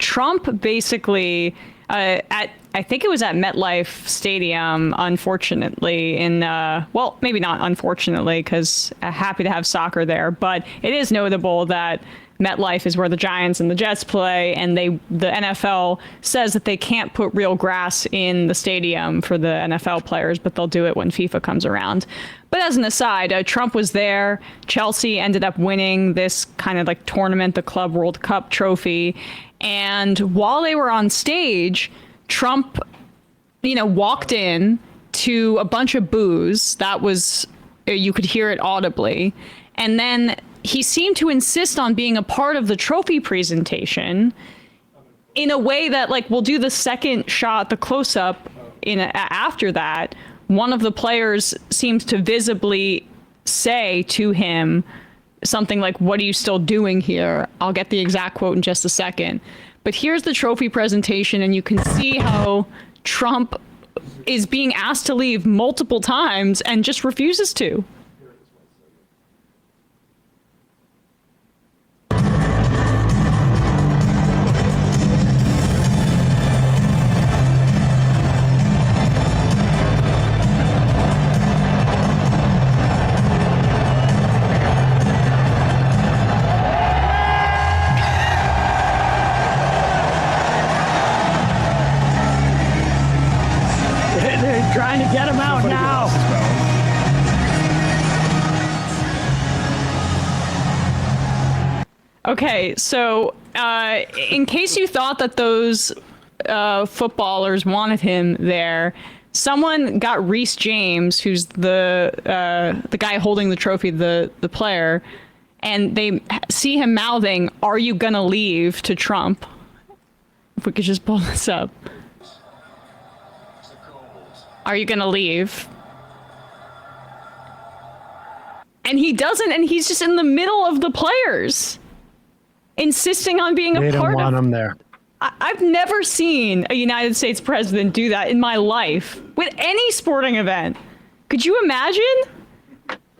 Trump basically I think it was at MetLife Stadium, unfortunately, well, maybe not unfortunately, because happy to have soccer there, but it is notable that MetLife is where the Giants and the Jets play, and the NFL says that they can't put real grass in the stadium for the NFL players, but they'll do it when FIFA comes around. But as an aside, Trump was there. Chelsea ended up winning this kind of like tournament, the Club World Cup trophy. And while they were on stage, Trump, walked in to a bunch of boos. That was, you could hear it audibly. And then he seemed to insist on being a part of the trophy presentation in a way that, like, we'll do the second shot, the close-up after that. One of the players seems to visibly say to him something like, "What are you still doing here?" I'll get the exact quote in just a second. But here's the trophy presentation, and you can see how Trump is being asked to leave multiple times and just refuses to. Trying to get him out now. Okay, so in case you thought that those footballers wanted him there, someone got Reece James, who's the guy holding the trophy, the player, and they see him mouthing, "Are you gonna leave?" to Trump. If we could just pull this up. Are you going to leave? And he doesn't, and he's just in the middle of the players, insisting on being a part of it. They don't want him there. I've never seen a United States president do that in my life with any sporting event. Could you imagine?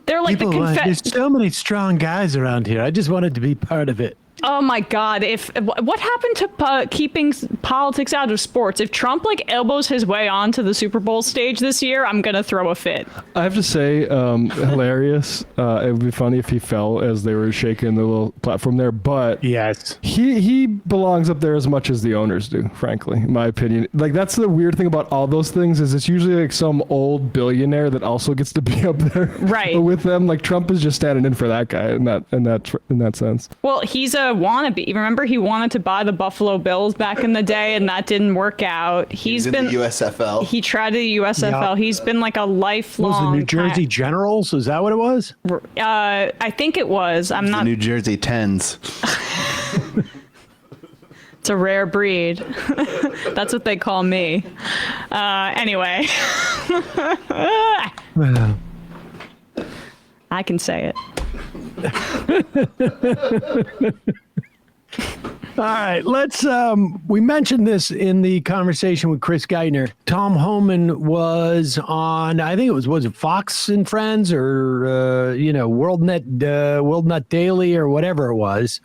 They're like there's so many strong guys around here. I just wanted to be part of it. Oh my God! What happened to keeping politics out of sports? If Trump elbows his way onto the Super Bowl stage this year, I'm gonna throw a fit. I have to say, hilarious. It would be funny if he fell as they were shaking the little platform there. But yes, he belongs up there as much as the owners do. Frankly, in my opinion, that's the weird thing about all those things is it's usually some old billionaire that also gets to be up there, right, with them. Trump is just standing in for that guy in that sense. Well, he's a wannabe. Remember, he wanted to buy the Buffalo Bills back in the day, and that didn't work out. He's been in the USFL. He tried the USFL. Yep. He's been a lifelong. Was it New Jersey Generals? Is that what it was? I think it was. I'm not. The New Jersey Tens. It's a rare breed. That's what they call me. Anyway. I can say it. All right, let's we mentioned this in the conversation with Chris Geithner. Tom Homan was on, I think was it Fox and Friends or WorldNet Daily or whatever it was,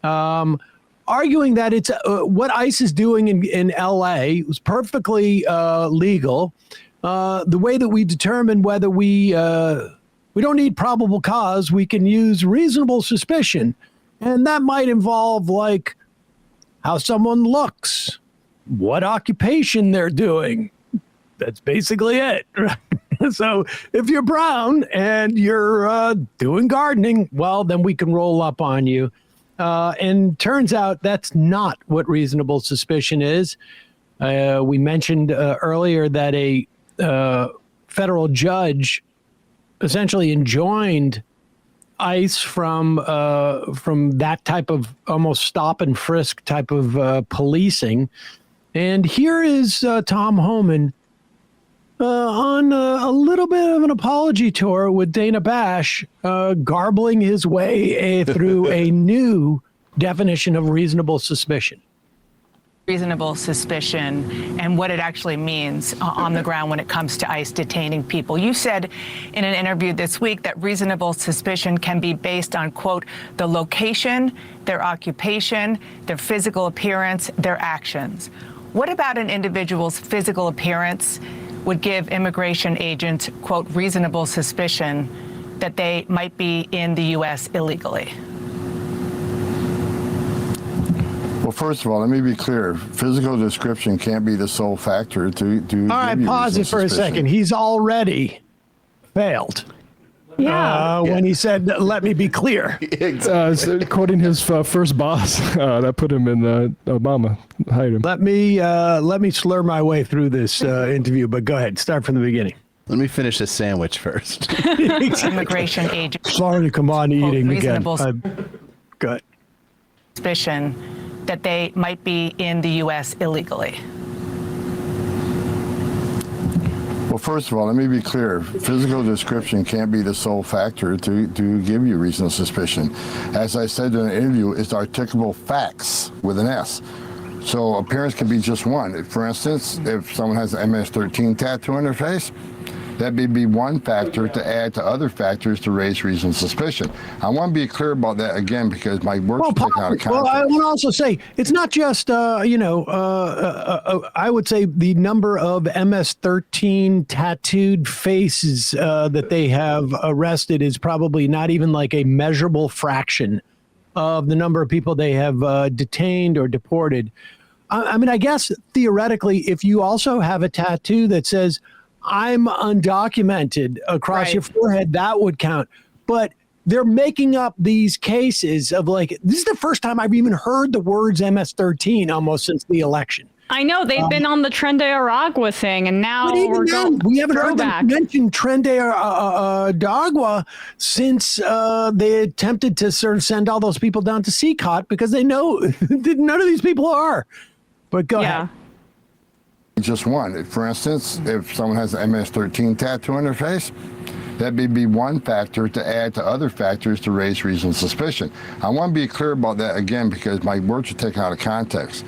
arguing that it's what ICE is doing in LA was perfectly legal. The way that we determine whether we don't need probable cause, we can use reasonable suspicion. And that might involve how someone looks, what occupation they're doing. That's basically it. So if you're brown and you're doing gardening, well, then we can roll up on you. And turns out that's not what reasonable suspicion is. We mentioned earlier that a federal judge essentially enjoined ICE from that type of almost stop and frisk type of policing. And here is Tom Homan on a little bit of an apology tour with Dana Bash, garbling his way through a new definition of reasonable suspicion. Reasonable suspicion and what it actually means on the ground when it comes to ICE detaining people. You said in an interview this week that reasonable suspicion can be based on, quote, the location their occupation, their physical appearance, their actions. What about an individual's physical appearance would give immigration agents, quote, reasonable suspicion that they might be in the U.S. illegally? Well, first of all, let me be clear. Physical description can't be the sole factor to All right, pause it for a second. He's already failed. Yeah. When he said, "Let me be clear." So quoting his first boss, that put him in Obama, hired him. Let me slur my way through this interview, but go ahead. Start from the beginning. Let me finish this sandwich first. Immigration agents. Sorry to come on eating again. reasonable Go ahead. suspicion that they might be in the U.S. illegally. Well, first of all, let me be clear. Physical description can't be the sole factor to give you reasonable suspicion. As I said in an interview, it's articulable facts with an S. So appearance can be just one. For instance, if someone has an MS-13 tattoo on their face, that may be one factor to add to other factors to raise reasonable suspicion. I want to be clear about that again because my work's taken out of context. Well, I want to also say it's not just I would say the number of MS-13 tattooed faces that they have arrested is probably not even like a measurable fraction of the number of people they have detained or deported. I mean, I guess theoretically, if you also have a tattoo that says "I'm undocumented" across Right. your forehead, that would count. But they're making up these cases of like, this is the first time I've even heard the words MS-13 almost since the election. I know they've been on the Tren de Aragua thing, and now But even we're then, going we haven't heard throwback. them mention Tren de Aragua since they attempted to sort of send all those people down to CCOT because they know that none of these people are. But go Yeah. ahead. Just one. For instance, if someone has an MS-13 tattoo on their face, that may be one factor to add to other factors to raise reasonable suspicion. I want to be clear about that again because my words are taken out of context.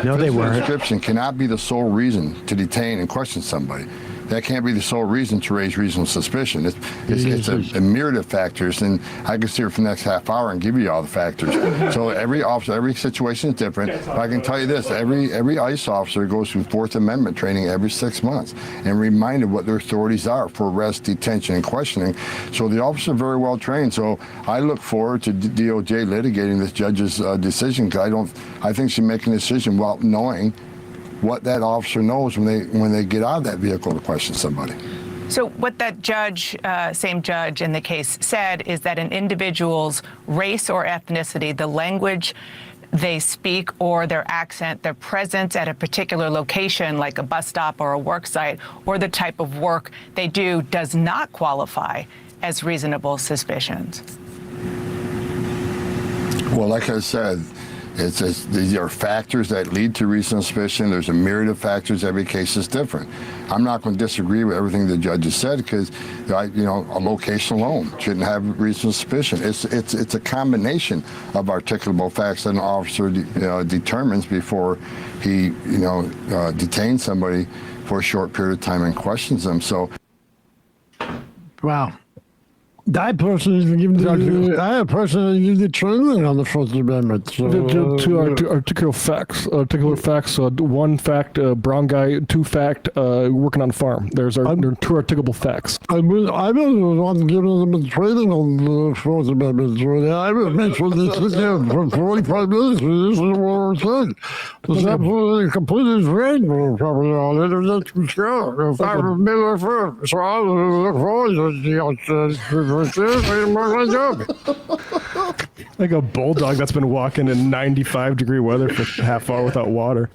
No, they Physical weren't. description cannot be the sole reason to detain and question somebody. That can't be the sole reason to raise reasonable suspicion. It's a myriad of factors, and I can sit here for the next half hour and give you all the factors. So every officer, every situation is different. But I can tell you this, every ICE officer goes through Fourth Amendment training every 6 months and reminded what their authorities are for arrest, detention, and questioning. So the officers are very well trained. So I look forward to DOJ litigating this judge's decision because I think she's making a decision while knowing what that officer knows when they get out of that vehicle to question somebody. So what that judge, same judge in the case said is that an individual's race or ethnicity, the language they speak or their accent, their presence at a particular location like a bus stop or a work site or the type of work they do does not qualify as reasonable suspicions. Well, like I said, these are factors that lead to reasonable suspicion. There's a myriad of factors. Every case is different. I'm not going to disagree with everything the judge has said because, a location alone shouldn't have reasonable suspicion. It's a combination of articulable facts that an officer determines before he detains somebody for a short period of time and questions them. So, Wow. I personally give the training on the First Amendment. So, Two articulate facts. One fact, brown guy. Two fact, working on a farm. There are two articulable facts. I was the one giving them the training on the First Amendment. So I would mention this again for 45 minutes. This is what we're saying. It's absolutely completely strange probably on it. And that's sure. If I remember first, so I look forward to Like a bulldog that's been walking in 95-degree weather for half hour without water.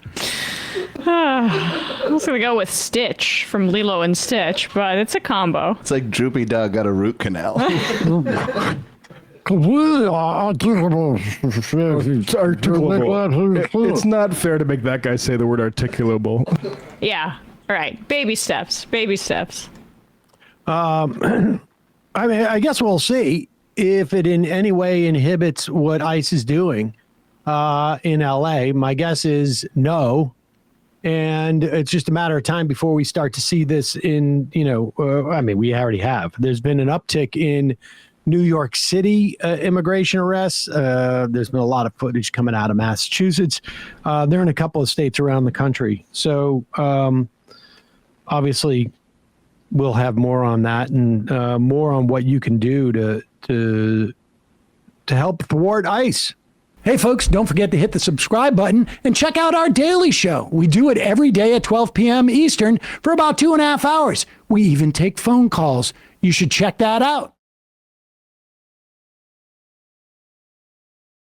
I was gonna go with Stitch from Lilo and Stitch, but it's a combo. It's like Droopy Dog got a root canal. completely articulable. It's articulable. It's not fair to make that guy say the word articulable. Yeah. All right. Baby steps. Baby steps. I mean, I guess we'll see if it in any way inhibits what ICE is doing in LA. My guess is no. And it's just a matter of time before we start to see this in, we already have. There's been an uptick in New York City immigration arrests. There's been a lot of footage coming out of Massachusetts. They're in a couple of states around the country. So obviously, we'll have more on that and more on what you can do to help thwart ICE. Hey, folks, don't forget to hit the subscribe button and check out our daily show. We do it every day at 12 p.m. Eastern for about 2.5 hours. We even take phone calls. You should check that out.